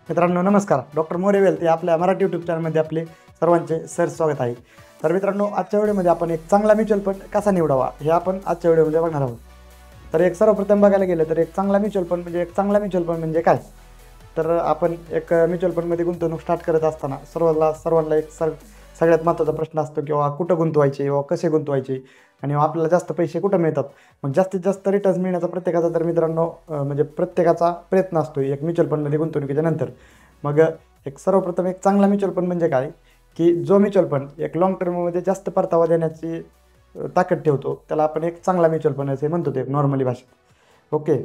मित्रांनो नमस्कार. Doctor More wealth या आपल्या मराठी यूट्यूब चॅनलमध्ये आपले सर्वांचे स्वागत आहे. तर मित्रांनो, आजच्या व्हिडिओमध्ये आपण एक चांगला म्युच्युअल फंड कसा निवडावा हे आपण आजच्या व्हिडिओमध्ये बघणार आहोत. तर सर्वप्रथम बघायला गेलं तर एक चांगला म्युच्युअल फंड म्हणजे काय? तर आपण एक म्युच्युअल फंडमध्ये गुंतवणूक स्टार्ट करत असताना सर्वांना सगळ्यात महत्त्वाचा प्रश्न असतो किंवा कुठं गुंतवायचे किंवा कसे गुंतवायचे आणि आपल्याला जास्त पैसे कुठं मिळतात. मग जास्तीत जास्त रिटर्न्स मिळण्याचा प्रत्येकाचा तर मित्रांनो म्हणजे प्रत्येकाचा प्रयत्न असतो एक म्युच्युअल फंडमध्ये गुंतवणुकीच्या नंतर. मग सर्वप्रथम एक चांगला म्युच्युअल फंड म्हणजे काय, की जो म्युच्युअल फंड एक लॉंग टर्ममध्ये जास्त परतावा देण्याची ताकद ठेवतो त्याला आपण एक चांगला म्युच्युअल फंड असे म्हणतो ते नॉर्मली भाषेत. ओके.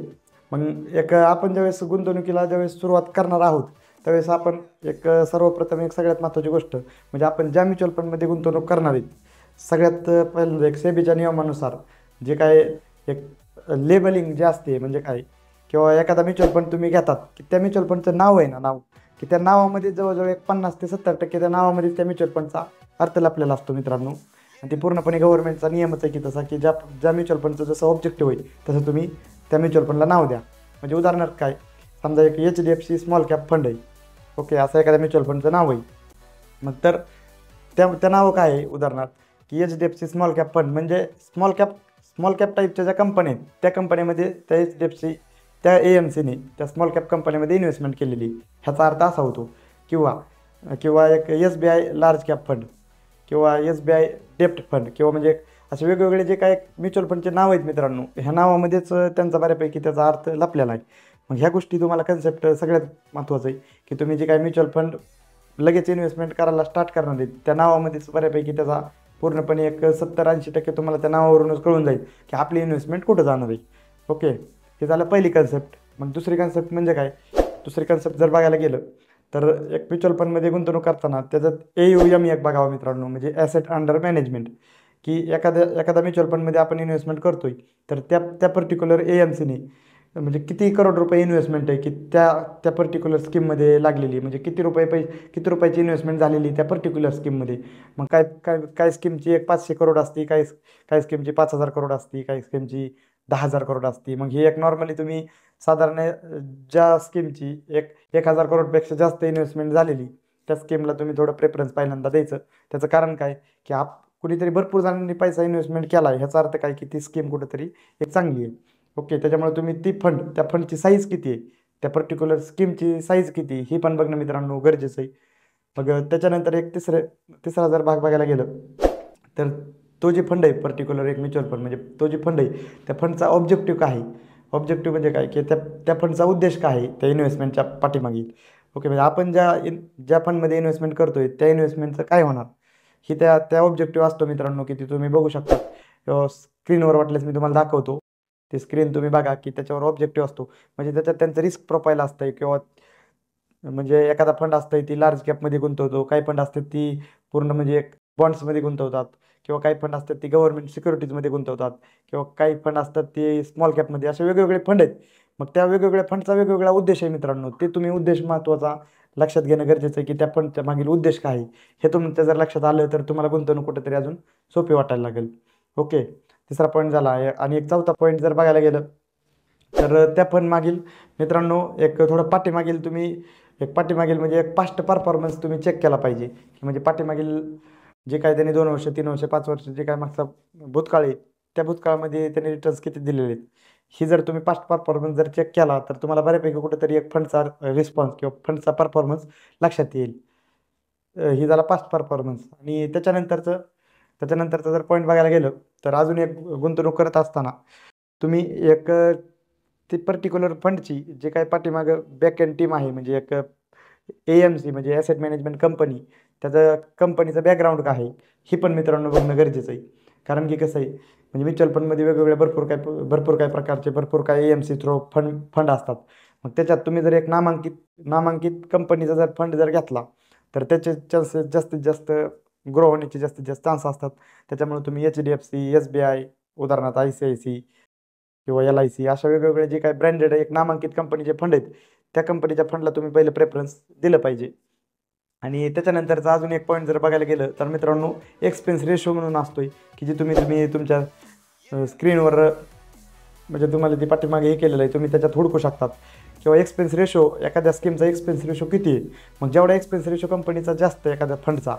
मग आपण ज्यावेळेस गुंतवणुकीला सुरुवात करणार आहोत त्यावेळेस आपण सर्वप्रथम सगळ्यात महत्त्वाची गोष्ट म्हणजे आपण ज्या म्युच्युअल फंडमध्ये गुंतवणूक करणार आहेत सगळ्यात पहिल्यांदा सेबीच्या नियमानुसार जे काय एक लेबलिंग जे असते म्हणजे काय, किंवा एखादा म्युच्युअल फंड तुम्ही घेतात की त्या म्युच्युअल फंडचं नाव आहे ना, नाव की त्या नावामध्ये जवळजवळ 50 ते 70% त्या नावामध्ये त्या म्युच्युअल फंडचा अर्थ लपलेला असतो मित्रांनो. आणि ते पूर्णपणे गव्हर्नमेंटचा नियमच आहे की तसा की ज्या म्युच्युअल फंडचं जसं ऑब्जेक्टिव्ह होईल तसं तुम्ही त्या म्युच्युअल फंडला नाव द्या. म्हणजे उदाहरणार्थ काय, समजा एक HDFC स्मॉल कॅप फंड आहे. ओके, असं एखाद्या म्युच्युअल फंडचं नाव आहे. मग तर त्या नाव काय आहे उदाहरणार्थ की HDFC स्मॉल कॅप फंड म्हणजे स्मॉल कॅप टाईपच्या ज्या कंपन्या आहेत त्या कंपन्यामध्ये त्या HDFC त्या AMCने त्या स्मॉल कॅप कंपनीमध्ये इन्व्हेस्टमेंट केलेली, ह्याचा अर्थ असा होतो. किंवा एक SBI लार्ज कॅप फंड किंवा SBI डेप्ट फंड किंवा म्हणजे असे वेगवेगळे जे काय म्युच्युअल फंडचे नाव आहेत मित्रांनो, ह्या नावामध्येच त्यांचा बऱ्यापैकी त्याचा अर्थ लपलेला आहे. मग ह्या गोष्टी तुम्हाला कन्सेप्ट सगळ्यात महत्त्वाचं आहे की तुम्ही जे काय म्युच्युअल फंड लगेच इन्व्हेस्टमेंट करायला स्टार्ट करणार आहेत त्या नावामध्येच बऱ्यापैकी त्याचा पूर्णपणे एक 70-80% तुम्हाला त्या नावावरूनच कळून जाईल की आपली इन्व्हेस्टमेंट कुठं जाणार आहे. ओके, हे झालं पहिली कन्सेप्ट. मग दुसरी कन्सेप्ट म्हणजे काय, दुसरी कन्सेप्ट जर बघायला गेलं तर एक म्युच्युअल फंडमध्ये गुंतवणूक करताना त्याच्यात AUM एक बघावं मित्रांनो, म्हणजे ॲसेट अंडर मॅनेजमेंट. की एखादा म्युच्युअल फंडमध्ये आपण इन्व्हेस्टमेंट करतोय तर त्या पर्टिक्युलर AMCने म्हणजे किती करोड रुपये इन्व्हेस्टमेंट आहे की त्या पर्टिक्युलर स्कीममध्ये लागलेली, म्हणजे किती रुपयाची इन्व्हेस्टमेंट झालेली त्या पर्टिक्युलर स्कीममध्ये. मग काय स्कीमची 500 करोड असते, काय स्कीमची 5,000 करोड असते, काही स्कीमची 10,000 करोड असते. मग ही एक नॉर्मली तुम्ही साधारण ज्या स्कीमची 1,000 करोडपेक्षा जास्त इन्व्हेस्टमेंट झालेली त्या स्कीमला तुम्ही थोडं प्रेफरन्स पहिल्यांदा द्यायचं. त्याचं कारण काय की कुणीतरी भरपूर जणांनी पैसा इन्व्हेस्टमेंट केला आहे ह्याचा अर्थ काय की ती स्कीम कुठेतरी एक चांगली आहे. ओके, त्याच्यामुळे तुम्ही त्या फंडची साईज किती आहे, त्या पर्टिक्युलर स्कीमची साईज किती ही पण बघणं मित्रांनो गरजेचं आहे. मग त्याच्यानंतर तिसरा जर भाग बघायला गेलं तर तो जे फंड आहे पर्टिक्युलर एक म्युच्युअल फंड म्हणजे तो जे फंड आहे त्या फंडचा ऑब्जेक्टिव्ह काय आहे. ऑब्जेक्टिव्ह म्हणजे काय की त्या फंडचा उद्देश काय आहे त्या इन्व्हेस्टमेंटच्या पाठीमागे. ओके, म्हणजे आपण ज्या फंडमध्ये इन्व्हेस्टमेंट करतोय त्या इन्व्हेस्टमेंटचं काय होणार ही त्या ऑब्जेक्टिव्ह असतो मित्रांनो. की ती तुम्ही बघू शकता स्क्रीनवर, वाटल्यास मी तुम्हाला दाखवतो. ती स्क्रीन तुम्ही बघा की त्याच्यावर ऑब्जेक्टिव्ह असतो, म्हणजे त्याच्यात त्यांचं रिस्क प्रोफाईल असतं. किंवा म्हणजे एखादा फंड असतं ती लार्ज कॅपमध्ये गुंतवतो, काही फंड असतात ती पूर्ण म्हणजे एक बॉन्ड्समध्ये गुंतवतात, किंवा काही फंड असतात ती गव्हर्नमेंट सिक्युरिटीजमध्ये गुंतवतात, किंवा काही फंड असतात ते स्मॉल कॅपमध्ये. असे वेगवेगळे फंड आहेत. मग त्या वेगवेगळ्या फंडचा वेगवेगळा उद्देश आहे मित्रांनो. ते तुम्ही उद्देश महत्त्वाचा लक्षात घेणं गरजेचं आहे की त्या फंडच्या मागील उद्देश काय आहे हे तुमच्या जर लक्षात आलं तर तुम्हाला गुंतवणूक कुठेतरी अजून सोपी वाटायला लागेल. ओके, तिसरा पॉईंट झाला आहे. आणि एक चौथा पॉईंट जर बघायला गेलं तर त्या फंड मागील मित्रांनो थोडं पाठीमागील म्हणजे एक पास्ट परफॉर्मन्स तुम्ही चेक केला पाहिजे. की म्हणजे पाठीमागील जे काय त्यांनी 2 वर्ष, 3 वर्ष, 5 वर्ष जे काय मागचा भूतकाळ आहे त्या भूतकाळामध्ये त्यांनी रिटर्न्स किती दिलेले आहेत ही जर तुम्ही पास्ट परफॉर्मन्स जर चेक केला तर तुम्हाला बऱ्यापैकी कुठेतरी एक फंडचा रिस्पॉन्स किंवा फंडचा परफॉर्मन्स लक्षात येईल. ही झाला पास्ट परफॉर्मन्स. आणि त्याच्यानंतरचं जर पॉईंट बघायला गेलं तर अजून एक गुंतवणूक करत असताना तुम्ही ती पर्टिक्युलर फंडची जे काही पाठीमागं बॅक एंड टीम आहे म्हणजे एक AMC म्हणजे ॲसेट मॅनेजमेंट कंपनी, त्याचं कंपनीचं बॅकग्राऊंड काय आहे ही पण मित्रांनो बघणं गरजेचं आहे. कारण की कसं आहे म्हणजे म्युच्युअल फंडमध्ये वेगवेगळे भरपूर काय प्रकारचे भरपूर काय AMC थ्रू फंड असतात. मग त्याच्यात तुम्ही जर एक नामांकित कंपनीचा जर फंड जर घेतला तर त्याचे चान्सेस जास्तीत जास्त ग्रो होण्याचे जास्तीत जास्त चान्स असतात. त्याच्यामुळे तुम्ही HDFC, SBI, उदाहरणार्थ ICICI किंवा LIC अशा वेगवेगळे जे काही ब्रँडेड एक नामांकित कंपनीचे फंड आहेत त्या कंपनीच्या फंडला तुम्ही पहिलं प्रेफरन्स दिलं पाहिजे. आणि त्याच्यानंतरचा अजून एक पॉईंट जर बघायला गेलं तर मित्रांनो एक्सपेन्स रेशो म्हणून असतोय की जे तुम्ही तुमच्या स्क्रीनवर म्हणजे तुम्हाला ती पाठीमागे हे केलेलं आहे तुम्ही त्याच्यात हुडकू शकतात किंवा एक्सपेन्स रेशो, एखाद्या स्कीमचा एक्सपेन्स रेशो किती आहे, मग जेवढा एक्सपेन्स रेशो कंपनीचा जास्त आहे एखाद्या फंडचा,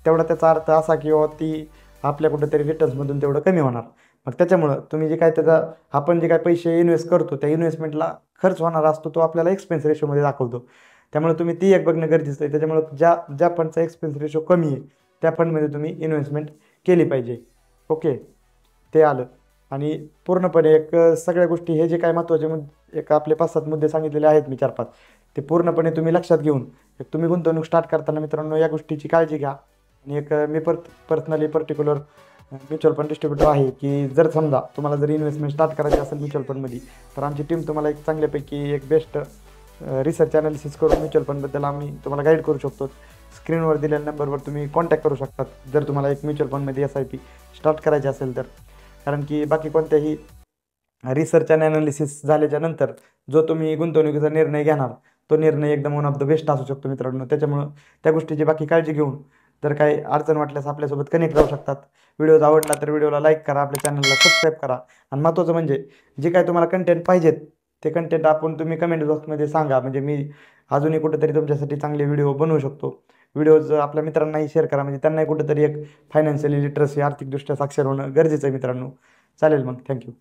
तेवढा त्याचा अर्थ असा किंवा ती आपल्या कुठेतरी रिटर्न्समधून तेवढं कमी होणार. मग त्याच्यामुळं तुम्ही जे काय त्याचा आपण जे काय पैसे इन्व्हेस्ट करतो त्या इन्व्हेस्टमेंटला खर्च होणार असतो तो आपल्याला एक्सपेन्स रेशोमध्ये दाखवतो. त्यामुळे तुम्ही ती एक बघणं गरजेचं आहे. त्याच्यामुळं ज्या ज्या फंडचा एक्सपेन्स रेशो कमी आहे त्या फंडमध्ये तुम्ही इन्व्हेस्टमेंट केली पाहिजे. ओके, ते आलं. आणि पूर्णपणे एक सगळ्या गोष्टी हे जे काय महत्त्वाचे एक आपले 5-7 मुद्दे सांगितलेले आहेत मी 4-5, ते पूर्णपणे तुम्ही लक्षात घेऊन एक तुम्ही गुंतवणूक स्टार्ट करताना मित्रांनो या गोष्टीची काळजी घ्या. आणि एक मी personally particular mutual fund distributor आहे की जर समजा तुम्हाला जर इन्व्हेस्टमेंट स्टार्ट करायची असेल म्युच्युअल फंडमध्ये, तर आमची टीम तुम्हाला एक चांगल्यापैकी एक बेस्ट रिसर्च ॲनालिसिस करून म्युच्युअल फंडबद्दल आम्ही तुम्हाला गाईड करू शकतो. स्क्रीनवर दिलेल्या नंबरवर तुम्ही कॉन्टॅक्ट करू शकतात जर तुम्हाला एक म्युच्युअल फंडमध्ये SIP स्टार्ट करायची असेल तर. कारण की बाकी कोणत्याही रिसर्च आणि ॲनालिसिस झाल्याच्या नंतर जो तुम्ही गुंतवणुकीचा निर्णय घेणार तो निर्णय एकदम वन ऑफ द बेस्ट असू शकतो मित्रांनो. त्याच्यामुळं त्या गोष्टीची बाकी काळजी घेऊन जर काही अडचण वाटल्यास आपल्यासोबत कनेक्ट राहू शकतात. व्हिडिओ आवडला तर व्हिडिओला लाईक करा, आपल्या चॅनलला सबस्क्राईब करा. आणि महत्त्वाचं म्हणजे जे काय तुम्हाला कंटेंट पाहिजेत ते कंटेंट तुम्ही कमेंट बॉक्समध्ये सांगा, म्हणजे मी अजूनही कुठेतरी तुमच्यासाठी चांगले व्हिडिओ बनवू शकतो. व्हिडिओज आपल्या मित्रांनाही शेअर करा, म्हणजे त्यांनाही कुठेतरी एक फायनान्शियली लिटरसी आर्थिकदृष्ट्या साक्षर होणं गरजेचं आहे मित्रांनो. चालेल मग, थँक्यू.